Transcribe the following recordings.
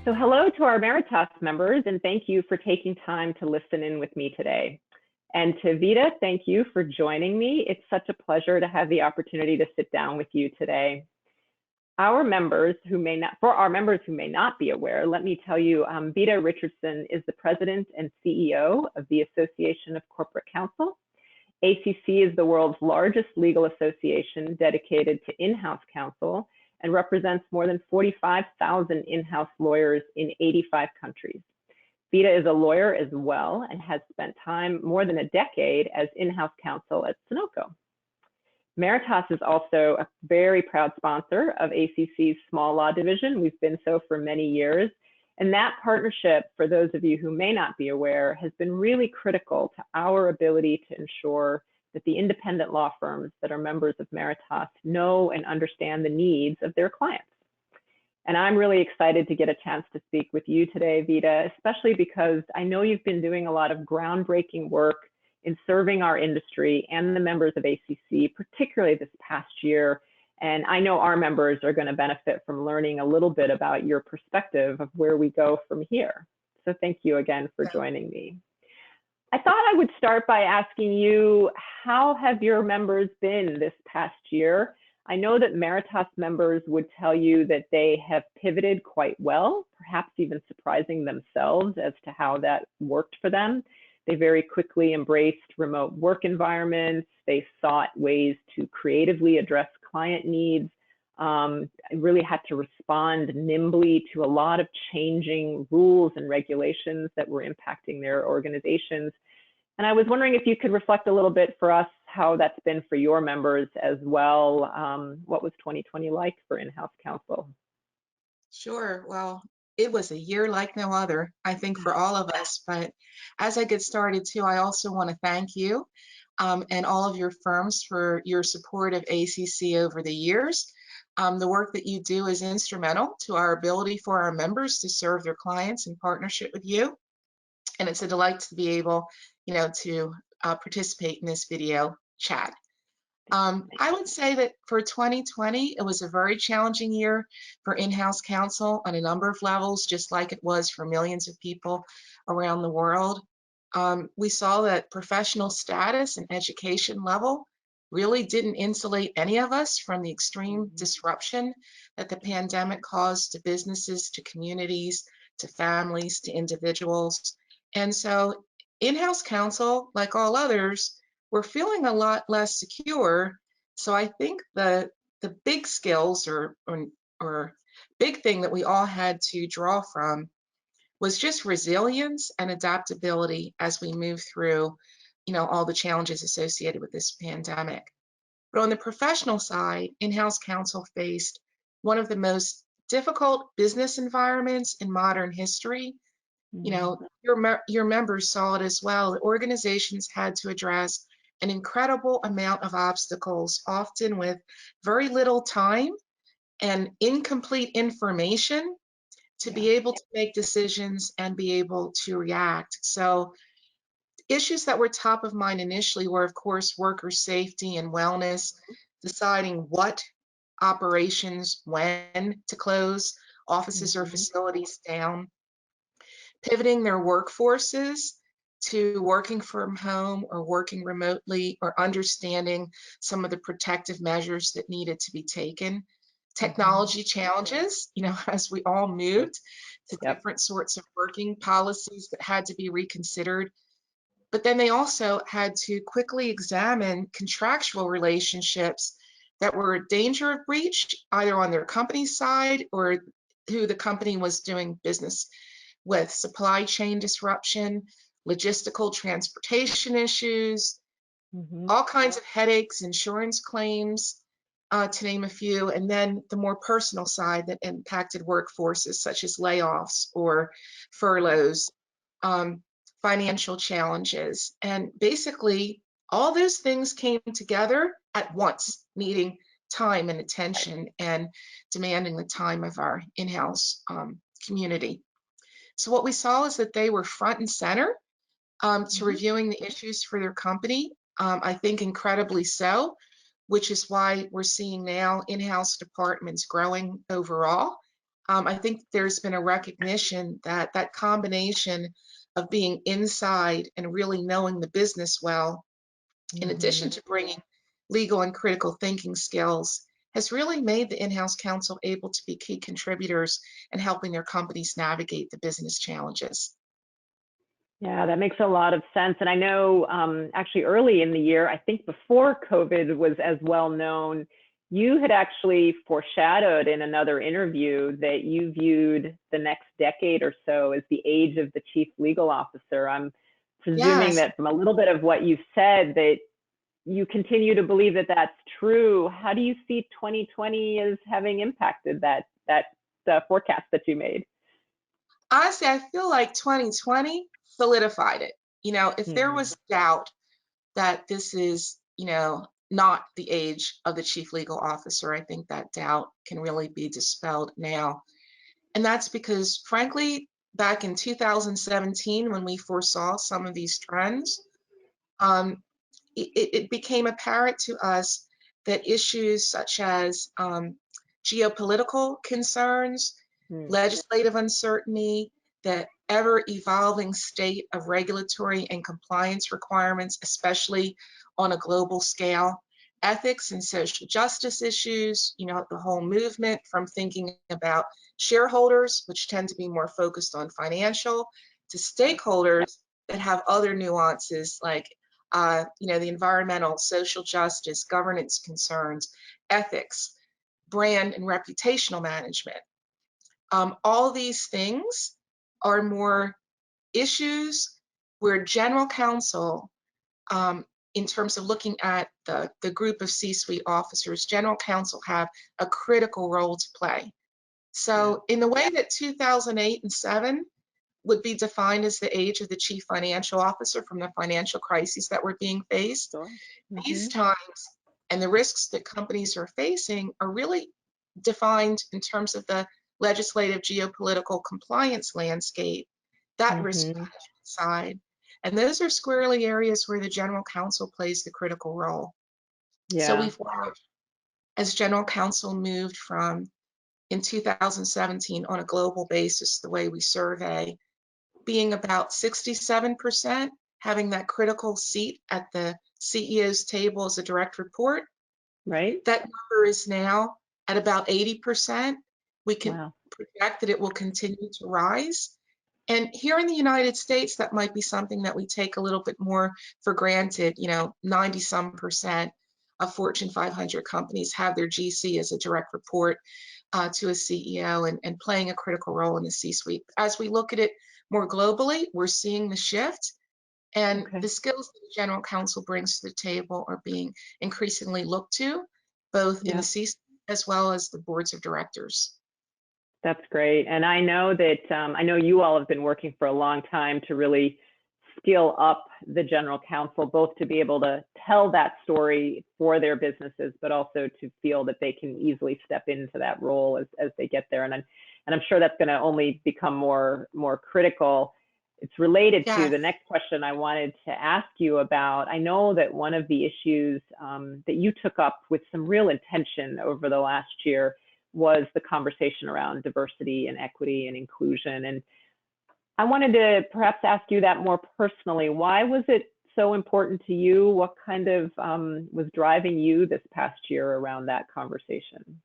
So hello to our Meritas members, and thank you for taking time to listen in with me today. And to Veta, thank you for joining me. It's such a pleasure to have the opportunity to sit down with you today. For our members who may not be aware, let me tell you, Veta Richardson is the president and CEO of the Association of Corporate Counsel. ACC is the world's largest legal association dedicated to in-house counsel and represents more than 45,000 in-house lawyers in 85 countries. Veta is a lawyer as well and has spent more than a decade as in-house counsel at Sunoco. Meritas is also a very proud sponsor of ACC's small law division. We've been so for many years. And that partnership, for those of you who may not be aware, has been really critical to our ability to ensure that the independent law firms that are members of Meritas know and understand the needs of their clients. And I'm really excited to get a chance to speak with you today, Veta, especially because I know you've been doing a lot of groundbreaking work in serving our industry and the members of ACC, particularly this past year. And I know our members are going to benefit from learning a little bit about your perspective of where we go from here. So thank you again for joining me. I thought I would start by asking you, how have your members been this past year? I know that Meritas members would tell you that they have pivoted quite well, perhaps even surprising themselves as to how that worked for them. They very quickly embraced remote work environments. They sought ways to creatively address client needs, really had to respond nimbly to a lot of changing rules and regulations that were impacting their organizations. And I was wondering if you could reflect a little bit for us how that's been for your members as well. What was 2020 like for in-house counsel? Sure. Well, it was a year like no other, I think, for all of us. But as I get started too, I also want to thank you and all of your firms for your support of ACC over the years. The work that you do is instrumental to our ability for our members to serve their clients in partnership with you. And it's a delight to be able, to participate in this video chat. I would say that for 2020, it was a very challenging year for in-house counsel on a number of levels, just like it was for millions of people around the world. We saw that professional status and education level really didn't insulate any of us from the extreme disruption that the pandemic caused to businesses, to communities, to families, to individuals. And so in-house counsel, like all others, we're feeling a lot less secure. So I think the big skills or big thing that we all had to draw from was just resilience and adaptability as we move through, all the challenges associated with this pandemic. But on the professional side, in-house counsel faced one of the most difficult business environments in modern history. Your members saw it as well. Organizations had to address an incredible amount of obstacles, often with very little time and incomplete information to be able to make decisions and be able to react. So issues that were top of mind initially were, of course, worker safety and wellness, deciding what operations, when to close offices or facilities down, pivoting their workforces to working from home or working remotely, or understanding some of the protective measures that needed to be taken. Technology challenges, as we all moved to different sorts of working policies that had to be reconsidered. But then they also had to quickly examine contractual relationships that were in danger of breach, either on their company's side or who the company was doing business with. Supply chain disruption, logistical transportation issues, all kinds of headaches, insurance claims, to name a few, and then the more personal side that impacted workforces, such as layoffs or furloughs, financial challenges. And basically, all those things came together at once, needing time and attention and demanding the time of our in-house community. So what we saw is that they were front and center to reviewing the issues for their company, I think incredibly so, which is why we're seeing now in-house departments growing overall I think there's been a recognition that that combination of being inside and really knowing the business well, in addition Hmm. to bringing legal and critical thinking skills, has really made the in-house counsel able to be key contributors in helping their companies navigate the business challenges. Yeah, that makes a lot of sense. And I know actually early in the year, I think before COVID was as well known, you had actually foreshadowed in another interview that you viewed the next decade or so as the age of the chief legal officer. I'm presuming Yes, that from a little bit of what you've said that you continue to believe that that's true. How do you see 2020 as having impacted that forecast that you made? honestly, I feel like 2020 solidified it. If there Hmm. was doubt that this is, not the age of the chief legal officer, I think that doubt can really be dispelled now. And that's because, frankly, back in 2017, when we foresaw some of these trends, um, it became apparent to us that issues such as geopolitical concerns, Hmm. legislative uncertainty, the ever evolving state of regulatory and compliance requirements, especially on a global scale, ethics and social justice issues, the whole movement from thinking about shareholders, which tend to be more focused on financial, to stakeholders that have other nuances like the environmental, social justice, governance concerns, ethics, brand and reputational management. All these things are more issues where general counsel, in terms of looking at the group of C-suite officers, general counsel have a critical role to play. Yeah. So in the way that 2008 and 7 would be defined as the age of the chief financial officer from the financial crises that were being faced, Sure. these Hmm. times and the risks that companies are facing are really defined in terms of the legislative geopolitical compliance landscape, that risk Hmm. management side. And those are squarely areas where the general counsel plays the critical role. So Yeah. we've watched as general counsel moved from in 2017 on a global basis, the way we survey, being about 67%, having that critical seat at the CEO's table as a direct report. Right. That number is now at about 80%. We can Wow. project that it will continue to rise. And here in the United States, that might be something that we take a little bit more for granted. 90 some percent of Fortune 500 companies have their GC as a direct report to a CEO and playing a critical role in the C-suite. As we look at it more globally, we're seeing the shift, and Okay. the skills that the general counsel brings to the table are being increasingly looked to, both in the Yeah. C-suite as well as the boards of directors. That's great. And I know that I know you all have been working for a long time to really skill up the general counsel, both to be able to tell that story for their businesses, but also to feel that they can easily step into that role as they get there. And I'm sure that's going to only become more critical. It's related to Yes. the next question I wanted to ask you about. I know that one of the issues that you took up with some real intention over the last year was the conversation around diversity and equity and inclusion. And I wanted to perhaps ask you that more personally. Why was it so important to you? What kind of was driving you this past year around that conversation?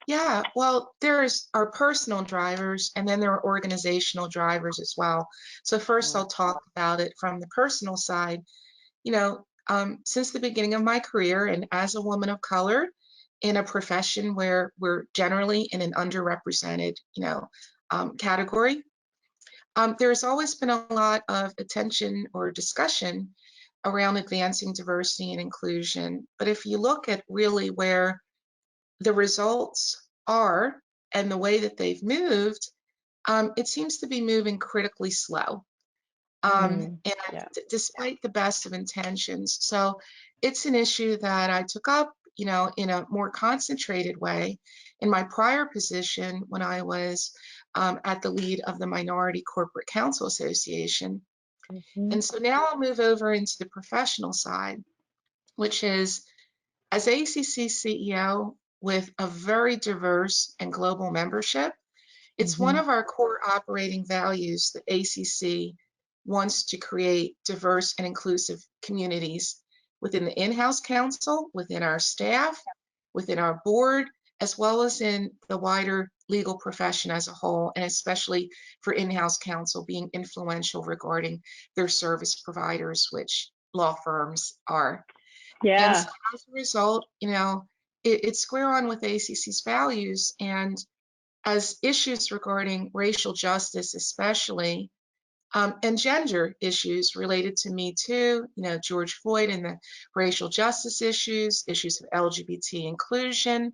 Yeah, well, there's our personal drivers and then there are organizational drivers as well. So first Sure. I'll talk about it from the personal side. Since the beginning of my career and as a woman of color in a profession where we're generally in an underrepresented, category, there's always been a lot of attention or discussion around advancing diversity and inclusion. But if you look at really where the results are and the way that they've moved, it seems to be moving critically slow. Mm, And yeah. despite the best of intentions. So it's an issue that I took up, in a more concentrated way in my prior position when I was at the lead of the Minority Corporate Counsel Association. Hmm. And so now I'll move over into the professional side, which is as ACC CEO with a very diverse and global membership, It's one of our core operating values that ACC wants to create diverse and inclusive communities within the in-house counsel, within our staff, within our board, as well as in the wider legal profession as a whole, and especially for in-house counsel being influential regarding their service providers, which law firms are. And Yeah. so as a result, it's square on with ACC's values. And as issues regarding racial justice, especially, and gender issues related to Me Too, George Floyd and the racial justice issues of LGBT inclusion,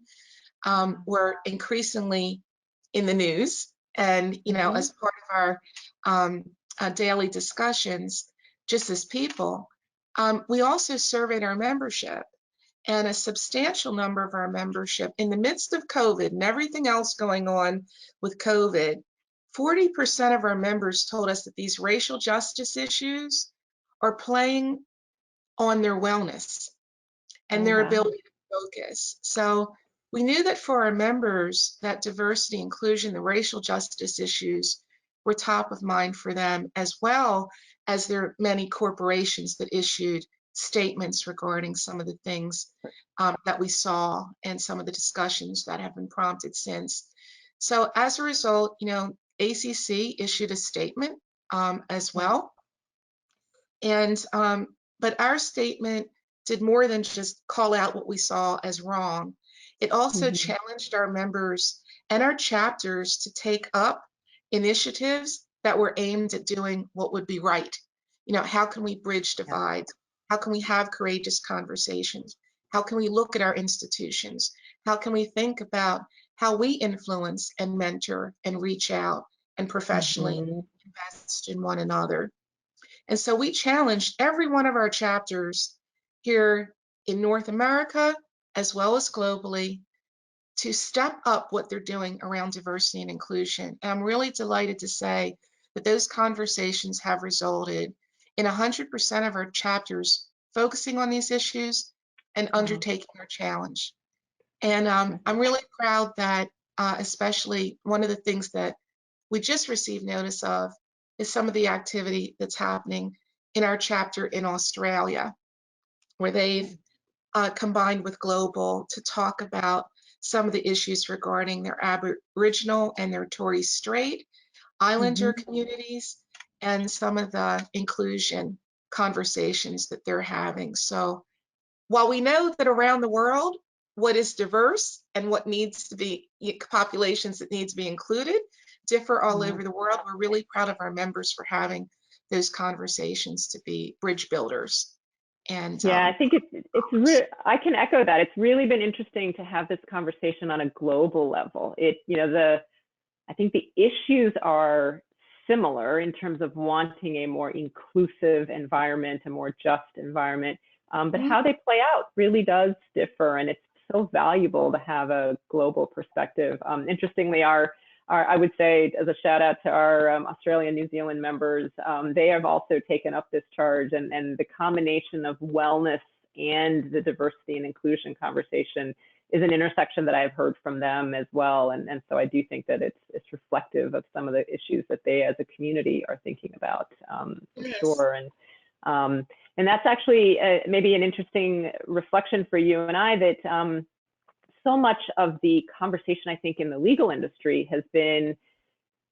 were increasingly in the news. And, as part of our daily discussions, just as people, we also surveyed our membership. And a substantial number of our membership, in the midst of COVID and everything else going on with COVID, 40% of our members told us that these racial justice issues are playing on their wellness and their ability to focus. So we knew that for our members, that diversity, inclusion, the racial justice issues were top of mind for them, as well as there are many corporations that issued statements regarding some of the things that we saw and some of the discussions that have been prompted since. So as a result, ACC issued a statement as well. And but our statement did more than just call out what we saw as wrong. It also challenged our members and our chapters to take up initiatives that were aimed at doing what would be right. How can we bridge divides? How can we have courageous conversations? How can we look at our institutions? How can we think about how we influence and mentor and reach out and professionally invest in one another? And so we challenged every one of our chapters here in North America, as well as globally, to step up what they're doing around diversity and inclusion. And I'm really delighted to say that those conversations have resulted in 100% of our chapters focusing on these issues and undertaking our challenge. And I'm really proud that, especially one of the things that we just received notice of is some of the activity that's happening in our chapter in Australia, where they've combined with Global to talk about some of the issues regarding their Aboriginal and their Torres Strait Islander communities and some of the inclusion conversations that they're having. So while we know that around the world, what is diverse and what needs to be populations that need to be included differ all over the world, we're really proud of our members for having those conversations to be bridge builders. And yeah, I think I can echo that. It's really been interesting to have this conversation on a global level. I think the issues are similar in terms of wanting a more inclusive environment, a more just environment, but how they play out really does differ, and it's so valuable to have a global perspective. Interestingly, I would say, as a shout out to our Australia and New Zealand members, they have also taken up this charge, and the combination of wellness and the diversity and inclusion conversation is an intersection that I've heard from them as well. And so I do think that it's reflective of some of the issues that they as a community are thinking about, for sure. And that's actually maybe an interesting reflection for you and I, that so much of the conversation, I think, in the legal industry has been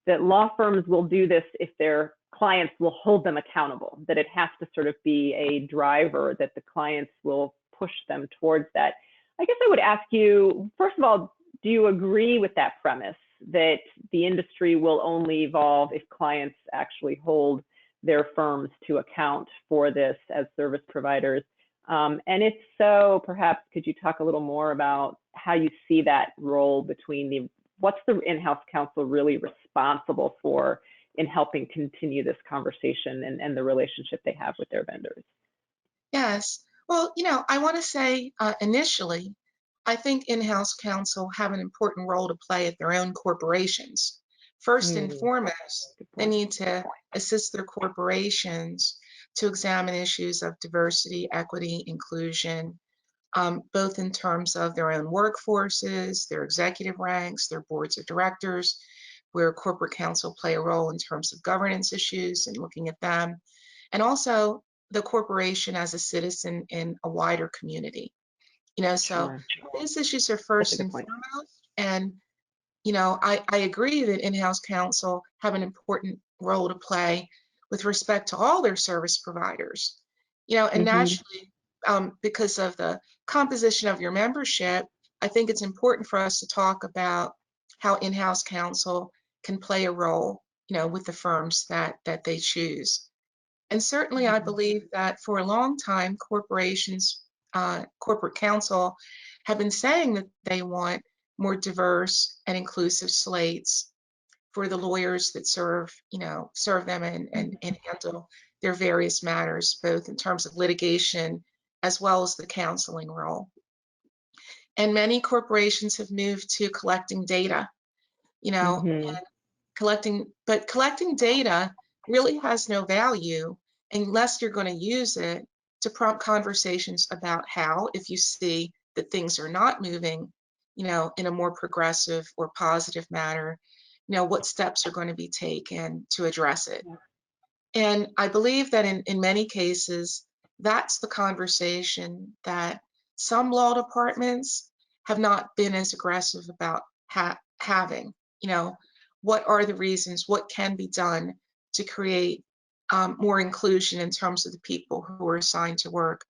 that law firms will do this if their clients will hold them accountable, that it has to sort of be a driver, that the clients will push them towards that. I guess I would ask you, first of all, do you agree with that premise that the industry will only evolve if clients actually hold their firms to account for this as service providers? And if so, perhaps could you talk a little more about how you see that role between what's the in-house counsel really responsible for in helping continue this conversation and the relationship they have with their vendors? Yes. Well, I want to say initially, I think in-house counsel have an important role to play at their own corporations. First and foremost, they need to assist their corporations to examine issues of diversity, equity, inclusion, both in terms of their own workforces, their executive ranks, their boards of directors, where corporate counsel play a role in terms of governance issues and looking at them, and also the corporation as a citizen in a wider community. So Sure. these issues are Such a first good and point. foremost. And I agree that in-house counsel have an important role to play with respect to all their service providers. And Hmm. naturally, because of the composition of your membership, I think it's important for us to talk about how in-house counsel can play a role, with the firms that they choose. And certainly, I believe that for a long time, corporations, corporate counsel have been saying that they want more diverse and inclusive slates for the lawyers that serve them and handle their various matters, both in terms of litigation as well as the counseling role. And many corporations have moved to collecting data, Hmm. collecting data really has no value unless you're going to use it to prompt conversations about how, if you see that things are not moving, in a more progressive or positive manner, what steps are going to be taken to address it. And I believe that in many cases, that's the conversation that some law departments have not been as aggressive about having. You know, what are the reasons? What can be done to create more inclusion in terms of the people who are assigned to work?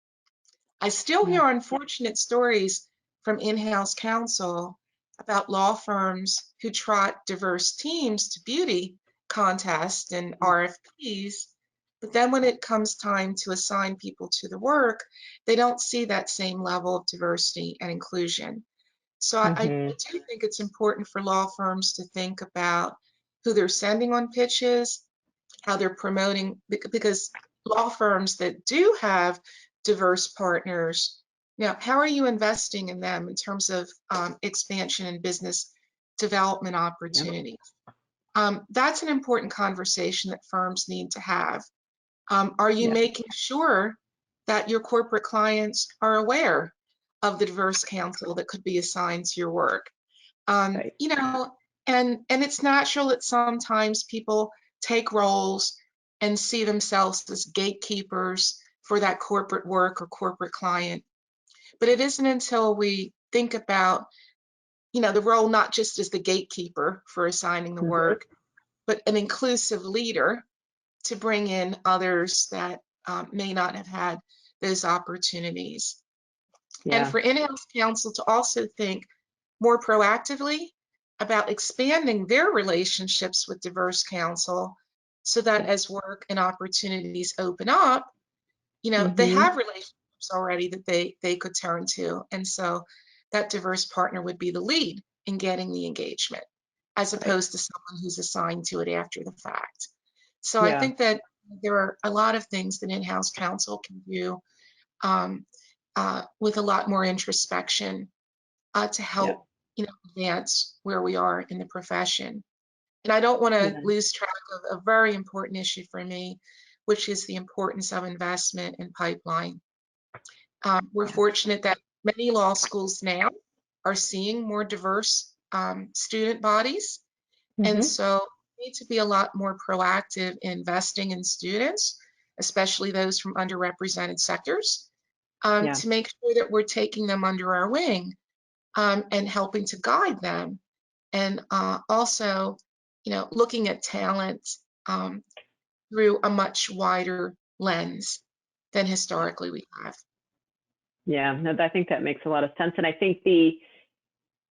I still Yeah. hear unfortunate stories from in-house counsel about law firms who trot diverse teams to beauty contests and RFPs, but then when it comes time to assign people to the work, they don't see that same level of diversity and inclusion. So I Hmm. do think it's important for law firms to think about who they're sending on pitches, how they're promoting, because law firms that do have diverse partners, how are you investing in them in terms of expansion and business development Yeah. opportunities? That's an important conversation that firms need to have. Are you Yeah. making sure that your corporate clients are aware of the diverse counsel that could be assigned to your work? um, Right. you know, and it's natural that sometimes people take roles and see themselves as gatekeepers for that corporate work or corporate client. But it isn't until we think about, the role not just as the gatekeeper for assigning the Hmm. work, but an inclusive leader to bring in others that may not have had those opportunities. And Yeah. for in-house counsel to also think more proactively about expanding their relationships with diverse counsel so that Yeah. as work and opportunities open up, they Hmm. have relationships already that they could turn to. And so that diverse partner would be the lead in getting the engagement, as Right. opposed to someone who's assigned to it after the fact. So I Yeah. think that there are a lot of things that in-house counsel can do um, with a lot more introspection to Yeah. help advance where we are in the profession. And I don't want to Yeah. lose track of a very important issue for me, which is the importance of investment in pipeline. We're Yeah. fortunate that many law schools now are seeing more diverse student bodies, and Hmm. so we need to be a lot more proactive in investing in students, especially those from underrepresented sectors, Yeah. to make sure that we're taking them under our wing and helping to guide them. And also, looking at talent um, through a much wider lens than historically we have. Yeah. No, I think that makes a lot of sense. And I think the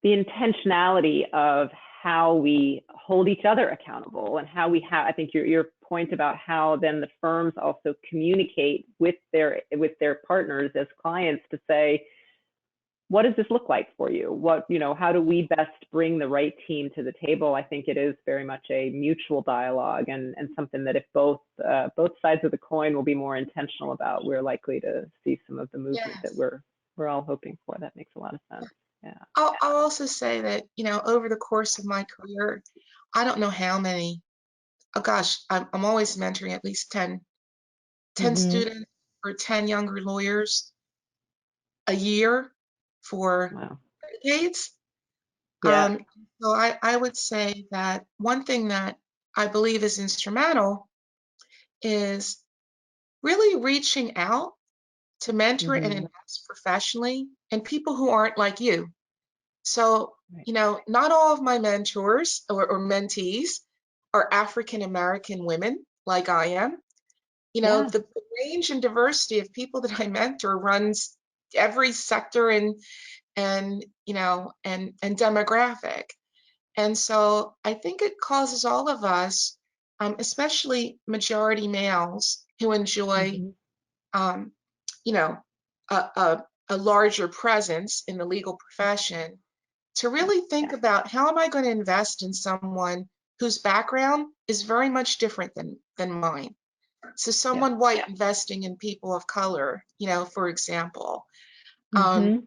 intentionality of how we hold each other accountable and how we have, I think your point about how then the firms also communicate with their partners as clients to say, what does this look like for you? How do we best bring the right team to the table? I think it is very much a mutual dialogue and something that if both sides of the coin will be more intentional about, we're likely to see some of the movement that Yes. we're all hoping for. That makes a lot of sense. Yeah. I'll also say that, over the course of my career, I don't know how many, oh gosh, I'm always mentoring at least 10 Hmm. students or 10 younger lawyers a year for Wow. decades. Yeah. So I would say that one thing that I believe is instrumental is really reaching out to mentor and Hmm. invest professionally in people who aren't like you. So, Right. not all of my mentors or mentees are African American women like I am. Yeah. The range and diversity of people that I mentor runs every sector and demographic. And so I think it causes all of us, especially majority males who enjoy, Hmm. um, you know, a, a, a larger presence in the legal profession, to Yeah. really think about how am I going to invest in someone whose background is very much different than mine. So Yeah. someone white investing in people of color, for example, um, Hmm.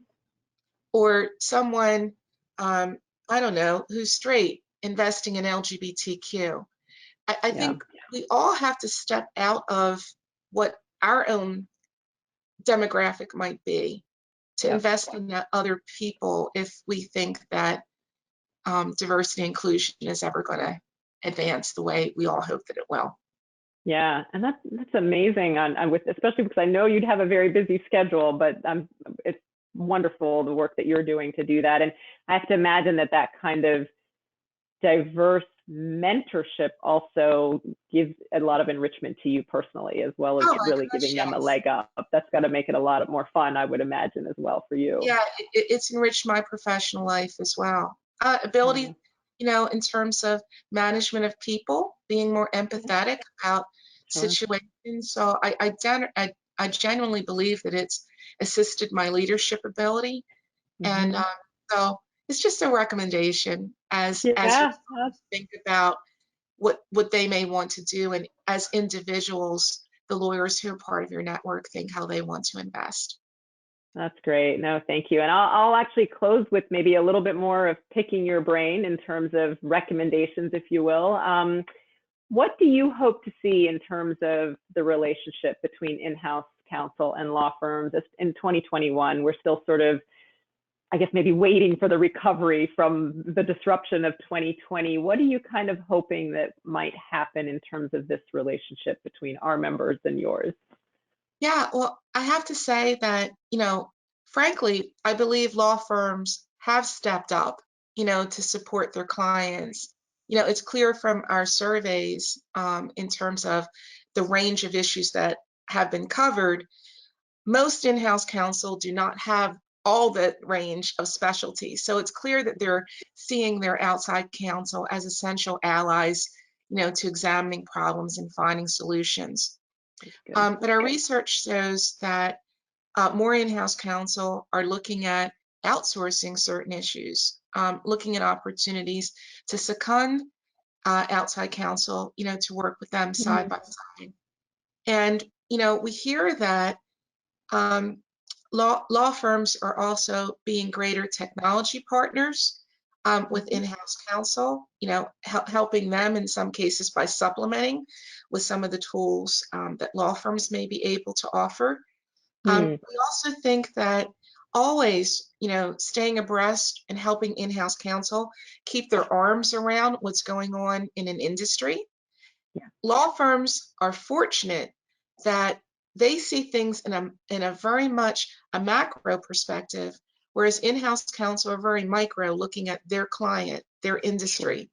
or someone, um, I don't know, who's straight investing in LGBTQ. I Yeah. think we all have to step out of what our own demographic might be to Yeah. invest in other people if we think that diversity and inclusion is ever going to advance the way we all hope that it will. Yeah, and that's amazing on with especially because I know you'd have a very busy schedule, but it's wonderful the work that you're doing to do that. And I have to imagine that that kind of diverse mentorship also gives a lot of enrichment to you personally, as well as Oh my really gosh, giving them a yes. leg up. That's got to make it a lot more fun, I would imagine, as well for you. Yeah, it's enriched my professional life as well. Yeah, Ability, in terms of management of people, being more yeah, empathetic about sure. situations. So I genuinely believe that it's assisted my leadership ability. And Hmm. so it's just a recommendation as your Yeah, firms think about what they may want to do, and as individuals, the lawyers who are part of your network think how they want to invest. that's great. No, thank you. And I'll actually close with maybe a little bit more of picking your brain in terms of recommendations, if you will. What do you hope to see in terms of the relationship between in-house counsel and law firms in 2021? We're still sort of, I guess, maybe waiting for the recovery from the disruption of 2020. What are you kind of hoping that might happen in terms of this relationship between our members and yours? Yeah, well, I have to say that, frankly, I believe law firms have stepped up, to support their clients. It's clear from our surveys, in terms of the range of issues that have been covered. Most in-house counsel do not have all the range of specialties. So it's clear that they're seeing their outside counsel as essential allies, to examining problems and finding solutions. That's good. But our research shows that more in-house counsel are looking at outsourcing certain issues, looking at opportunities to second outside counsel, to work with them side Mhm. by side. And, we hear that um, law firms are also being greater technology partners with Mhm. in-house counsel, helping them in some cases by supplementing with some of the tools that law firms may be able to offer. Hmm. We also think that always, staying abreast and helping in-house counsel keep their arms around what's going on in an industry. Yeah. Law firms are fortunate that they see things in a very much a macro perspective, whereas in-house counsel are very micro, looking at their client, their Sure. industry.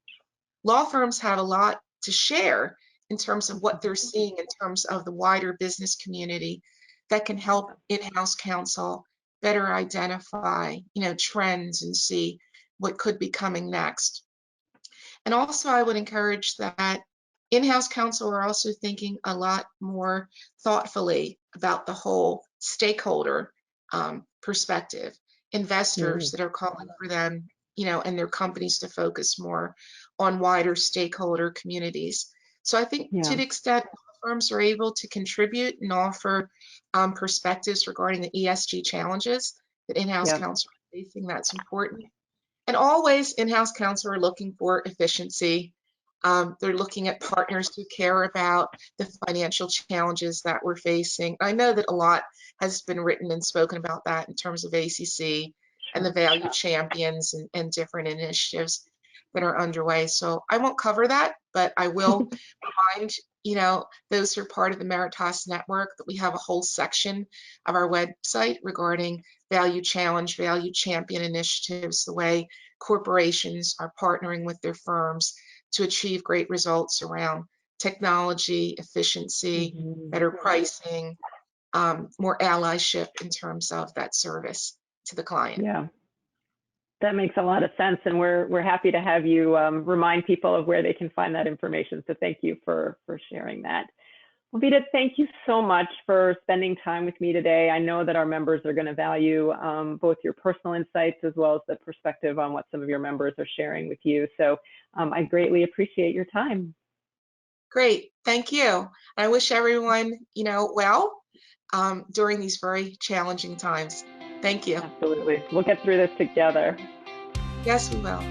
Law firms have a lot to share in terms of what Mhm. they're seeing in terms of the wider business community that can help in-house counsel better identify, trends and see what could be coming next. And also, I would encourage that in-house counsel are also thinking a lot more thoughtfully about the whole stakeholder perspective. Investors Mhm. that are calling for them, and their companies to focus more on wider stakeholder communities. So I think to Yeah. the extent firms are able to contribute and offer perspectives regarding the ESG challenges that in-house Yeah. counsel are facing, that's important. And always in-house counsel are looking for efficiency. They're looking at partners who care about the financial challenges that we're facing. I know that a lot has been written and spoken about that in terms of ACC and the value champions and different initiatives that are underway. So I won't cover that, but I will remind, those who are part of the Meritas network that we have a whole section of our website regarding value challenge, value champion initiatives, the way corporations are partnering with their firms to achieve great results around technology, efficiency, better pricing, more allyship in terms of that service to the client. Yeah, that makes a lot of sense. And we're happy to have you remind people of where they can find that information. So thank you for sharing that. Well, Veta, thank you so much for spending time with me today. I know that our members are going to value both your personal insights as well as the perspective on what some of your members are sharing with you. So I greatly appreciate your time. Great, thank you. I wish everyone, well during these very challenging times. Thank you. Absolutely. We'll get through this together. Yes, we will.